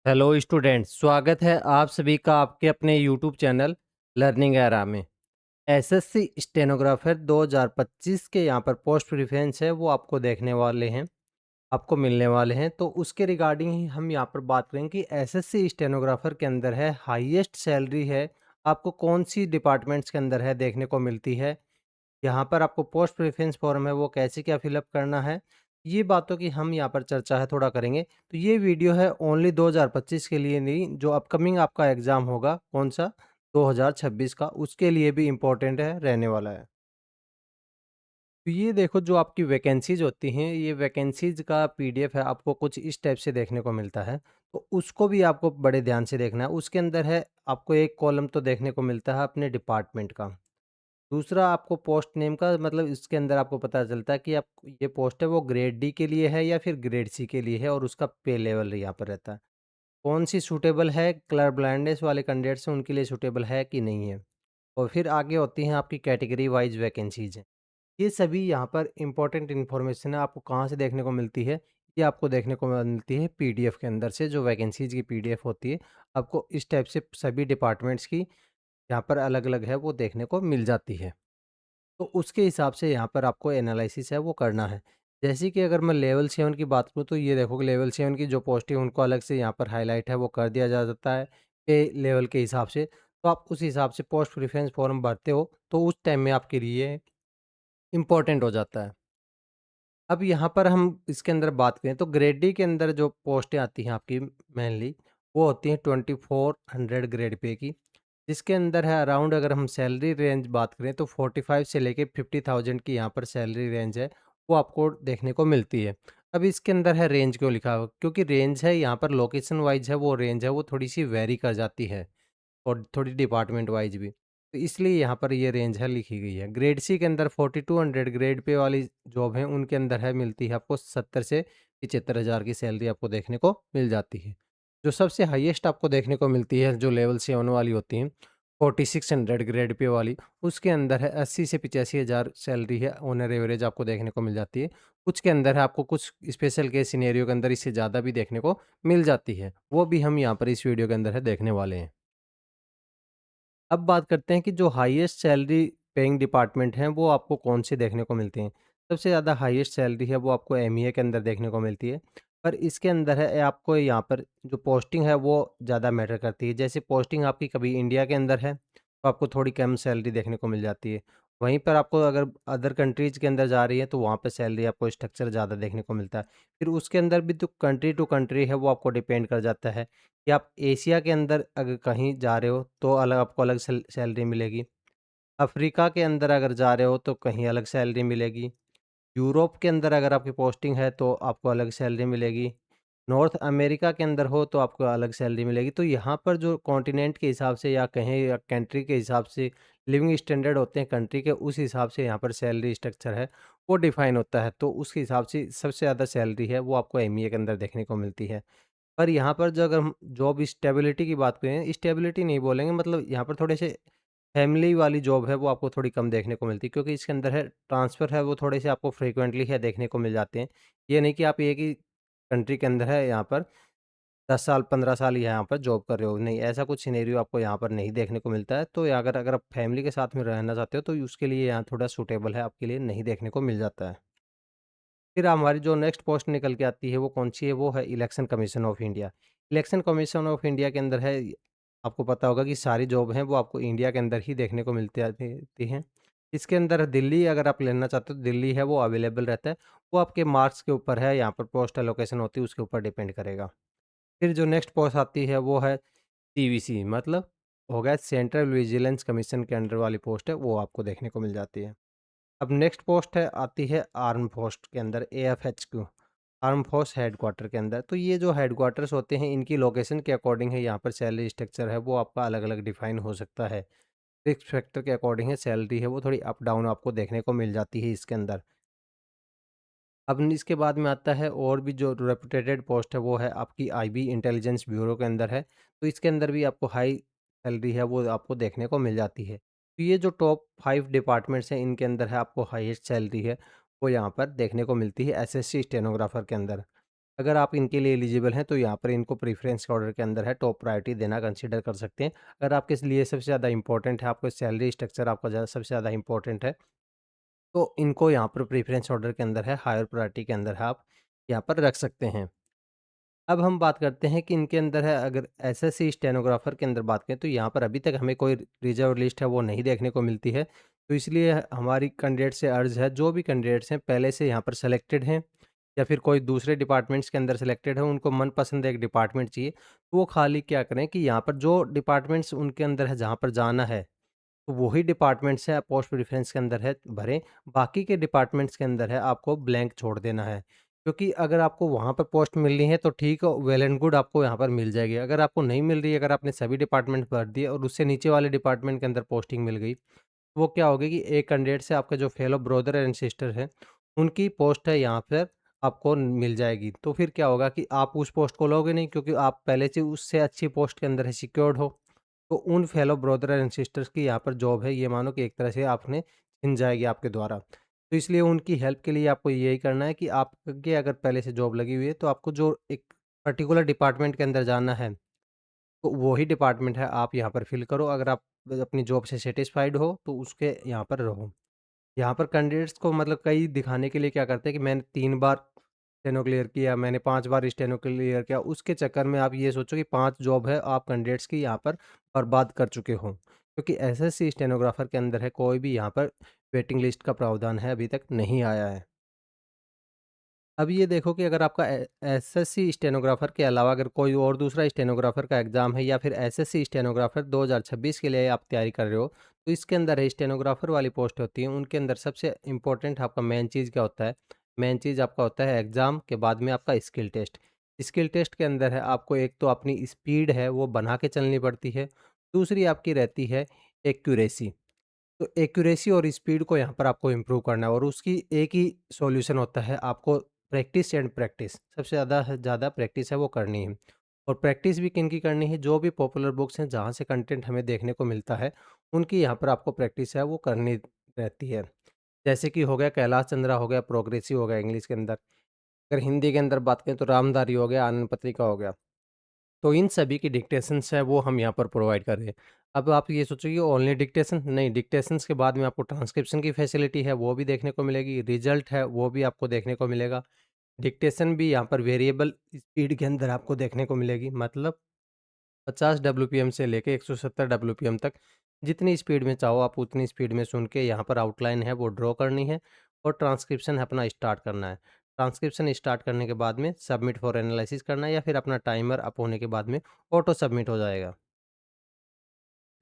Hello students, स्वागत है आप सभी का आपके अपने यूट्यूब चैनल लर्निंग एरा में। एसएससी स्टेनोग्राफर 2025 के यहाँ पर पोस्ट प्रेफरेंस है वो आपको देखने वाले हैं, आपको मिलने वाले हैं। तो उसके रिगार्डिंग ही हम यहाँ पर बात करेंगे कि एसएससी स्टेनोग्राफर के अंदर है हाईएस्ट सैलरी है, आपको कौन सी डिपार्टमेंट्स के अंदर है देखने को मिलती है। यहाँ पर आपको पोस्ट प्रेफ़रेंस फॉर्म है वो कैसे क्या फ़िलअप करना है, ये बातों की हम यहाँ पर चर्चा है थोड़ा करेंगे। तो ये वीडियो है ओनली 2025 के लिए नहीं, जो अपकमिंग आपका एग्ज़ाम होगा कौन-सा 2026 का, उसके लिए भी इम्पोर्टेंट है, रहने वाला है। तो ये देखो जो आपकी वैकेंसीज़ होती हैं, ये वैकेंसीज़ का पीडीएफ है, आपको कुछ इस टाइप से देखने को मिलता है। तो उसको भी आपको बड़े ध्यान से देखना है। उसके अंदर है आपको एक कॉलम तो देखने को मिलता है अपने डिपार्टमेंट का। दूसरा आपको पोस्ट नेम का मतलब इसके अंदर आपको पता चलता है कि आप ये पोस्ट है वो ग्रेड डी के लिए है या फिर ग्रेड सी के लिए है और उसका पे लेवल यहाँ पर रहता है। कौन सी सूटेबल है कलर ब्लाइंडनेस वाले कैंडिडेट्स हैं उनके लिए सूटेबल है कि नहीं है। और फिर आगे होती हैं आपकी कैटेगरी वाइज वैकेंसीज हैं। ये सभी यहाँ पर इंपॉर्टेंट इन्फॉर्मेशन है, आपको कहाँ से देखने को मिलती है। ये आपको देखने को मिलती है पीडीएफ के अंदर से, जो वैकेंसीज की पीडीएफ होती है। आपको इस टाइप से सभी डिपार्टमेंट्स की यहाँ पर अलग अलग है वो देखने को मिल जाती है। तो उसके हिसाब से यहाँ पर आपको एनालिसिस है वो करना है। जैसे कि अगर मैं लेवल 7 की बात करूँ तो ये देखो कि लेवल 7 की जो पोस्टें उनको अलग से यहाँ पर हाईलाइट है वो कर दिया जा जाता है पे लेवल के हिसाब से। तो आप उस हिसाब से पोस्ट प्रेफ़रेंस फॉर्म भरते हो तो उस टाइम में आपके लिए इम्पोर्टेंट हो जाता है। अब यहाँ पर हम इसके अंदर बात करें तो ग्रेड डी के अंदर जो पोस्टें आती हैं आपकी मेनली वो होती हैं 2400 ग्रेड पे की, जिसके अंदर है अराउंड अगर हम सैलरी रेंज बात करें तो 45 से लेके 50,000 की यहाँ पर सैलरी रेंज है, वो आपको देखने को मिलती है। अब इसके अंदर है रेंज क्यों लिखा हुआ? क्योंकि रेंज है यहाँ पर लोकेशन वाइज़ है वो रेंज है वो थोड़ी-सी वैरी कर जाती है। और थोड़ी डिपार्टमेंट वाइज़ भी। तो इसलिए यहाँ पर ये रेंज है लिखी गई है। ग्रेड सी के अंदर 4200 ग्रेड पे वाली जॉब है उनके अंदर है मिलती है आपको 70 से 75,000 की सैलरी आपको देखने को मिल जाती है। जो सबसे हाईएस्ट आपको देखने को मिलती है जो लेवल 7 वाली होती हैं, 4600 ग्रेड पे वाली, उसके अंदर है 80 से 85,000 सैलरी है ऑन एन एवरेज आपको देखने को मिल जाती है। कुछ के अंदर है आपको कुछ स्पेशल केस सिनेरियो के अंदर इससे ज़्यादा भी देखने को मिल जाती है। वो भी हम यहाँ पर इस वीडियो के अंदर है देखने वाले हैं। अब बात करते हैं कि जो हाईएस्ट सैलरी पेइंग डिपार्टमेंट हैं, वो आपको कौन से देखने को मिलते हैं। सबसे ज़्यादा हाईएस्ट सैलरी है, वो आपको एमईए के अंदर देखने को मिलती है। पर इसके अंदर है आपको यहाँ पर जो पोस्टिंग है, वो ज़्यादा मैटर करती है। जैसे पोस्टिंग आपकी कभी इंडिया के अंदर है, तो आपको थोड़ी कम सैलरी देखने को मिल जाती है। वहीं पर आपको अगर अदर कंट्रीज़ के अंदर जा रही है, तो वहाँ पे सैलरी आपको स्ट्रक्चर ज़्यादा देखने को मिलता है। फिर उसके अंदर भी तो कंट्री टू कंट्री है, वो आपको डिपेंड कर जाता है। कि आप एशिया के अंदर अगर कहीं जा रहे हो तो अलग आपको अलग सैलरी मिलेगी। अफ्रीका के अंदर अगर जा रहे हो तो कहीं अलग सैलरी मिलेगी। यूरोप के अंदर अगर आपकी पोस्टिंग है तो आपको अलग सैलरी मिलेगी। नॉर्थ अमेरिका के अंदर हो तो आपको अलग सैलरी मिलेगी। तो यहाँ पर जो कॉन्टिनेंट के हिसाब से या कहें या कंट्री के हिसाब से लिविंग स्टैंडर्ड होते हैं कंट्री के, उस हिसाब से यहाँ पर सैलरी स्ट्रक्चर है वो डिफ़ाइन होता है। तो उसके हिसाब से सबसे ज़्यादा सैलरी है वो आपको एमईए के अंदर देखने को मिलती है। पर यहाँ पर जो अगर हम जॉब स्टेबिलिटी की बात करें, स्टेबिलिटी नहीं बोलेंगे, मतलब यहाँ पर थोड़े से फैमिली वाली जॉब है वो आपको थोड़ी कम देखने को मिलती है, क्योंकि इसके अंदर है ट्रांसफ़र है वो थोड़े से आपको फ्रीक्वेंटली है देखने को मिल जाते हैं। ये नहीं कि आप एक ही कंट्री के अंदर है यहाँ पर 10 साल 15 साल यहाँ पर जॉब कर रहे हो, नहीं ऐसा कुछ सिनेरियो आपको यहाँ पर नहीं देखने को मिलता है। तो अगर अगर आप फैमिली के साथ में रहना चाहते हो तो उसके लिए यहाँ थोड़ा सूटेबल है, आपके लिए नहीं देखने को मिल जाता है। फिर हमारी जो नेक्स्ट पोस्ट निकल के आती है वो कौन-सी है, वो है election commission of India. Election commission of India के अंदर है, आपको पता होगा कि सारी जॉब हैं वो आपको इंडिया के अंदर ही देखने को मिलती आती ती हैं। इसके अंदर दिल्ली अगर आप लेना चाहते हो तो दिल्ली है वो अवेलेबल रहता है। वो आपके मार्क्स के ऊपर है, यहाँ पर पोस्ट एलोकेशन होती है उसके ऊपर डिपेंड करेगा। फिर जो नेक्स्ट पोस्ट आती है वो है सीवीसी, मतलब हो गया सेंट्रल विजिलेंस कमीशन के अंडर वाली पोस्ट है, वो आपको देखने को मिल जाती है। अब नेक्स्ट पोस्ट है आती है आर्म पोस्ट के अंदर एएफएचक्यू, आर्म फोर्स हेडक्वार्टर के अंदर। तो ये जो हेडक्वार्टर्स होते हैं इनकी लोकेशन के अकॉर्डिंग है यहाँ पर सैलरी स्ट्रक्चर है वो आपका अलग अलग डिफाइन हो सकता है। फिक्स फैक्टर के अकॉर्डिंग है सैलरी है वो थोड़ी अप डाउन आपको देखने को मिल जाती है इसके अंदर। अब इसके बाद में आता है और भी जो रेपुटेटेड पोस्ट है वो है आपकी आईबी इंटेलिजेंस ब्यूरो के अंदर है। तो इसके अंदर भी आपको हाई सैलरी है वो आपको देखने को मिल जाती है। तो ये जो टॉप 5 डिपार्टमेंट्स हैं इनके अंदर है आपको हाईएस्ट सैलरी है वो यहाँ पर देखने को मिलती है एसएससी स्टेनोग्राफर के अंदर। अगर आप इनके लिए एलिजिबल हैं तो यहाँ पर इनको प्रेफ़रेंस के ऑर्डर के अंदर है टॉप प्रायोरिटी देना कंसीडर कर सकते हैं। अगर आपके लिए सबसे ज़्यादा इम्पोर्टेंट है, आपको सैलरी स्ट्रक्चर आपका सबसे ज़्यादा इम्पोर्टेंट है, तो इनको यहाँ पर प्रेफ़रेंस ऑर्डर के अंदर है, हायर प्रायोरिटी के अंदर है, आप यहाँ पर रख सकते हैं। अब हम बात करते हैं कि इनके अंदर है, अगर एसएससी स्टेनोग्राफ़र के अंदर बात करें तो यहाँ पर अभी तक हमें कोई रिज़र्व लिस्ट है वो नहीं देखने को मिलती है। तो इसलिए हमारी कैंडिडेट से अर्ज़ है, जो भी कैंडिडेट्स हैं पहले से यहाँ पर सेलेक्टेड हैं या फिर कोई दूसरे डिपार्टमेंट्स के अंदर सेलेक्टेड है, उनको मनपसंद एक डिपार्टमेंट चाहिए, तो वो खाली क्या करें कि यहाँ पर जो डिपार्टमेंट्स उनके अंदर है जहाँ पर जाना है, तो वही डिपार्टमेंट्स है पोस्ट प्रेफ़रेंस के अंदर है भरें, बाकी के डिपार्टमेंट्स के अंदर है आपको ब्लैंक छोड़ देना है। क्योंकि अगर आपको वहाँ पर पोस्ट मिल रही है तो ठीक वेल एंड गुड आपको यहाँ पर मिल जाएगी। अगर आपको नहीं मिल रही है, अगर आपने सभी डिपार्टमेंट भर दिए और उससे नीचे वाले डिपार्टमेंट के अंदर पोस्टिंग मिल गई, तो वो क्या होगी कि एक कैंडिडेट से आपके जो फेलो ब्रदर एंड सिस्टर हैं, उनकी पोस्ट है यहाँ पर आपको मिल जाएगी। तो फिर क्या होगा कि आप उस पोस्ट को लोगे नहीं, क्योंकि आप पहले से उससे अच्छी पोस्ट के अंदर है सिक्योर्ड हो। तो उन फेलो ब्रदर एंड सिस्टर्स की यहाँ पर जॉब है, ये मानो कि एक तरह से आपने छिन जाएगी आपके द्वारा। तो इसलिए उनकी हेल्प के लिए आपको यही करना है कि आपके अगर पहले से जॉब लगी हुई है, तो आपको जो एक पर्टिकुलर डिपार्टमेंट के अंदर जाना है, तो वही डिपार्टमेंट है आप यहाँ पर फ़िल करो। अगर आप अपनी जॉब से सैटिस्फाइड हो, तो उसके यहाँ पर रहो। यहाँ पर कैंडिडेट्स को मतलब कई दिखाने के लिए क्या करते हैं कि मैंने 3 बार स्टेनो क्लियर किया, मैंने 5 बार स्टेनो क्लियर किया, उसके चक्कर में आप ये सोचो कि 5 जॉब है आप कैंडिडेट्स की यहाँ पर बर्बाद कर चुके हो। क्योंकि एसएससी स्टेनोग्राफर के अंदर है, कोई भी यहाँ पर वेटिंग लिस्ट का प्रावधान है अभी तक नहीं आया है। अब ये देखो कि अगर आपका एसएससी स्टेनोग्राफर के अलावा अगर कोई और दूसरा स्टेनोग्राफर का एग्ज़ाम है या फिर एसएससी स्टेनोग्राफर 2026 के लिए आप तैयारी कर रहे हो, तो इसके अंदर है स्टेनोग्राफर वाली पोस्ट होती है, उनके अंदर सबसे इम्पोर्टेंट आपका मेन चीज़ क्या होता है? मेन चीज़ आपका होता है एग्ज़ाम के बाद में आपका स्किल टेस्ट। स्किल टेस्ट के अंदर है आपको एक तो अपनी स्पीड है वो बना के चलनी पड़ती है, दूसरी आपकी रहती है एक्यूरेसी। तो एक्यूरेसी और स्पीड को यहाँ पर आपको इम्प्रूव करना है और उसकी एक ही सॉल्यूशन होता है, आपको प्रैक्टिस एंड प्रैक्टिस, सबसे ज़्यादा है ज़्यादा प्रैक्टिस है वो करनी है। और प्रैक्टिस भी किन की करनी है, जो भी पॉपुलर बुक्स हैं जहाँ से कंटेंट हमें देखने को मिलता है, उनकी यहाँ पर आपको प्रैक्टिस है वो करनी रहती है। जैसे कि हो गया कैलाश चंद्रा हो गया, प्रोग्रेसिव हो गया इंग्लिश के अंदर। अगर हिंदी के अंदर बात करें तो रामधारी हो गया, आनंद पत्रिका हो गया। तो इन सभी की डिक्टेशंस है वो हम यहाँ पर प्रोवाइड कर रहे हैं। अब आप ये सोचोगे ओनली डिक्टेशन, नहीं, डिक्टेशंस के बाद में आपको ट्रांसक्रिप्शन की फैसिलिटी है वो भी देखने को मिलेगी, रिजल्ट है वो भी आपको देखने को मिलेगा। डिक्टेशन भी यहाँ पर वेरिएबल स्पीड के अंदर आपको देखने को मिलेगी, मतलब 50 डब्ल्यूपीएम से लेके 170 डब्ल्यूपीएम तक जितनी स्पीड में चाहो आप उतनी स्पीड में सुन के यहाँ पर आउटलाइन है वो ड्रॉ करनी है और ट्रांसक्रिप्शन है अपना स्टार्ट करना है। ट्रांसक्रिप्शन स्टार्ट करने के बाद में सबमिट फॉर एनालिसिस करना है या फिर अपना टाइमर अप होने के बाद में ऑटो सबमिट हो जाएगा।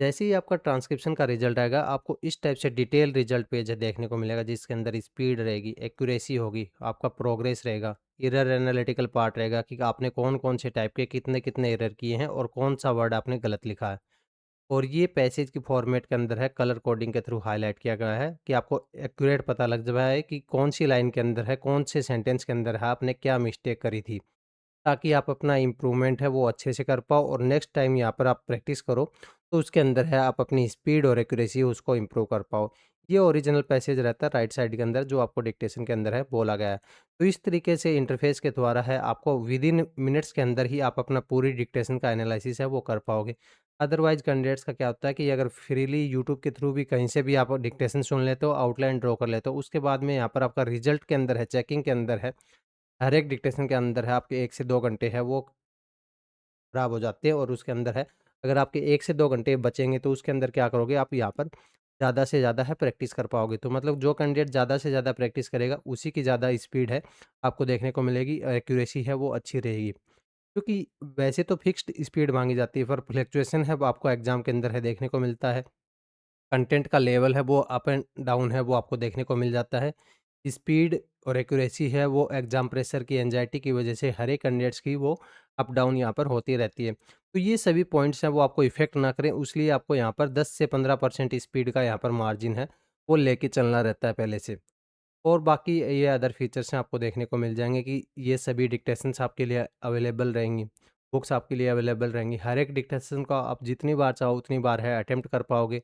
जैसे ही आपका ट्रांसक्रिप्शन का रिजल्ट आएगा, आपको इस टाइप से डिटेल रिजल्ट पेज है देखने को मिलेगा, जिसके अंदर स्पीड रहेगी, एक्यूरेसी होगी, आपका प्रोग्रेस रहेगा, एरर एनालिटिकल पार्ट रहेगा कि आपने कौन-कौन से टाइप के कितने-कितने एरर किए हैं और कौन-सा वर्ड आपने गलत लिखा है। और ये पैसेज की फॉर्मेट के अंदर है, कलर कोडिंग के थ्रू हाइलाइट किया गया है कि आपको एक्यूरेट पता लग जाए कि कौन-सी लाइन के अंदर है, कौन से सेंटेंस के अंदर है, आपने क्या मिस्टेक करी थी। ताकि आप अपना इम्प्रूवमेंट है वो अच्छे से कर पाओ और नेक्स्ट टाइम यहाँ पर आप प्रैक्टिस करो, तो उसके अंदर है आप अपनी स्पीड और एक्यूरेसी उसको इम्प्रूव कर पाओ। ये ओरिजिनल पैसेज रहता है राइट साइड के अंदर जो आपको डिक्टेशन के अंदर है बोला गया है। तो इस तरीके से इंटरफेस के द्वारा है आपको विदिन मिनट्स के अंदर ही आप अपना पूरी डिक्टेशन का एनालिसिस है वो कर पाओगे। अदरवाइज़ कैंडिडेट्स का क्या होता है कि अगर फ्रीली यूट्यूब के थ्रू भी कहीं से भी आप डिक्टेशन सुन लेते हो, आउटलाइन ड्रॉ कर लेते हो, उसके बाद में यहाँ पर आपका रिजल्ट के अंदर है, चेकिंग के अंदर है, हर एक डिक्टेशन के अंदर है आपके 1 से 2 घंटे है वो खराब हो जाते हैं और उसके अंदर है अगर आपके 1 से 2 घंटे बचेंगे तो उसके अंदर क्या करोगे आप यहाँ पर ज़्यादा से ज़्यादा है प्रैक्टिस कर पाओगे। तो मतलब जो कैंडिडेट ज़्यादा से ज़्यादा प्रैक्टिस करेगा उसी की ज़्यादा स्पीड है आपको देखने को मिलेगी, एक्यूरेसी है वो अच्छी रहेगी। क्योंकि वैसे तो फिक्स्ड स्पीड माँगी जाती है पर फ्लक्चुएशन है वो आपको एग्ज़ाम के अंदर है देखने को मिलता है। कंटेंट का लेवल है वो अप एंड डाउन है वो आपको देखने को मिल जाता है। स्पीड और एक्यूरेसी है वो एग्ज़ाम प्रेशर की एंग्ज़ायटी की वजह से हर एक कैंडिडेट्स की वो अप डाउन यहाँ पर होती रहती है। तो ये सभी पॉइंट्स हैं वो आपको इफ़ेक्ट ना करें, इसलिए आपको यहाँ पर 10 से 15% स्पीड का यहाँ पर मार्जिन है वो लेके चलना रहता है पहले से। और बाकी ये अदर फीचर्स हैं आपको देखने को मिल जाएँगे कि ये सभी डिक्टेशंस आपके लिए अवेलेबल रहेंगी, बुक्स आपके लिए अवेलेबल रहेंगी। हर एक डिक्टेशन का आप जितनी बार चाहो उतनी बार है अटेम्प्ट कर पाओगे।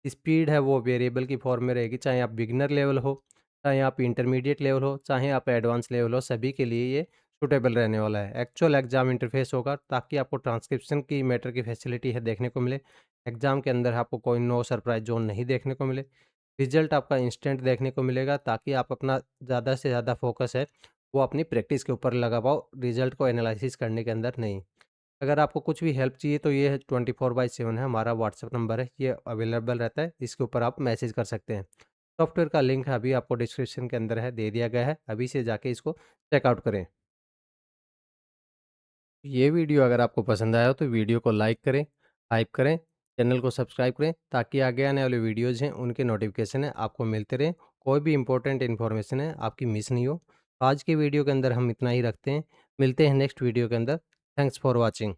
स्पीड है वो वेरिएबल की फॉर्म में रहेगी, चाहे आप बिगिनर लेवल हो, चाहे आप इंटरमीडिएट लेवल हो, चाहे आप एडवांस लेवल हो, सभी के लिए ये सूटेबल रहने वाला है। एक्चुअल एग्ज़ाम इंटरफ़ेस होगा ताकि आपको ट्रांसक्रिप्शन की मैटर की फैसिलिटी है देखने को मिले। एग्ज़ाम के अंदर आपको कोई नो सरप्राइज़ ज़ोन नहीं देखने को मिले। रिज़ल्ट आपका इंस्टेंट देखने को मिलेगा ताकि आप अपना ज़्यादा से ज़्यादा फ़ोकस है वो अपनी प्रैक्टिस के ऊपर लगा पाओ, रिज़ल्ट को एनालिसिस करने के अंदर नहीं। अगर आपको कुछ भी हेल्प चाहिए तो ये 24/7 है, हमारा व्हाट्सएप नंबर है, ये अवेलेबल रहता है, इसके ऊपर आप मैसेज कर सकते हैं। सॉफ्टवेयर का लिंक है अभी आपको डिस्क्रिप्शन के अंदर है, दे दिया गया है, अभी से जाके इसको चेकआउट करें। ये वीडियो अगर आपको पसंद आया हो तो वीडियो को लाइक करें, हाइप करें, चैनल को सब्सक्राइब करें ताकि आगे आने वाले वीडियोज़ हैं उनके नोटिफिकेशन है आपको मिलते रहें। कोई भी इंपॉर्टेंट इन्फॉर्मेशन है आपकी मिस नहीं हो। आज की वीडियो के अंदर हम इतना ही रखते हैं, मिलते हैं नेक्स्ट वीडियो के अंदर। Thanks for watching.